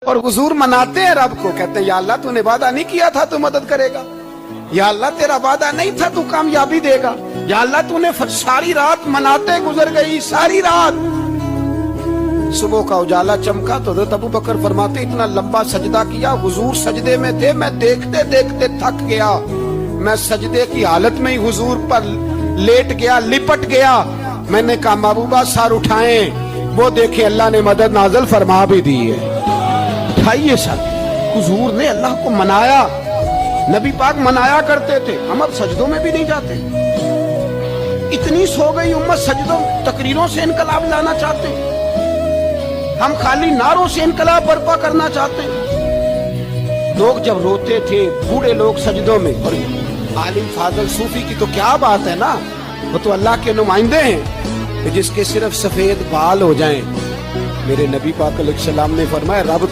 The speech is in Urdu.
اور حضور مناتے ہیں رب کو، کہتے ہیں یا اللہ تو نے وعدہ نہیں کیا تھا تو مدد کرے گا، یا اللہ تیرا وعدہ نہیں تھا تو کامیابی دے گا، یا اللہ تو نے ساری رات مناتے گزر گئی، ساری رات۔ صبح کا اجالا چمکا تو حضرت ابو بکر فرماتے اتنا لمبا سجدہ کیا، حضور سجدے میں تھے، میں دیکھتے دیکھتے تھک گیا، میں سجدے کی حالت میں ہی حضور پر لیٹ گیا، لپٹ گیا۔ میں نے کہا محبوبہ سر اٹھائیں، وہ دیکھیں اللہ نے مدد نازل فرما بھی دی ہے۔ اٹھائیے سر۔ حضور نے اللہ کو منایا، نبی پاک منایا کرتے تھے، ہم اب سجدوں میں بھی نہیں جاتے۔ اتنی سو گئی امت، سجدوں تقریروں سے انقلاب لانا چاہتے ہیں، ہم خالی نعروں سے انقلاب برپا کرنا چاہتے ہیں۔ لوگ جب روتے تھے، بوڑھے لوگ سجدوں میں، اور عالم فاضل صوفی کی تو کیا بات ہے نا، وہ تو اللہ کے نمائندے ہیں کہ جس کے صرف سفید بال ہو جائیں۔ میرے نبی پاک علیہ السلام نے فرمایا رب تو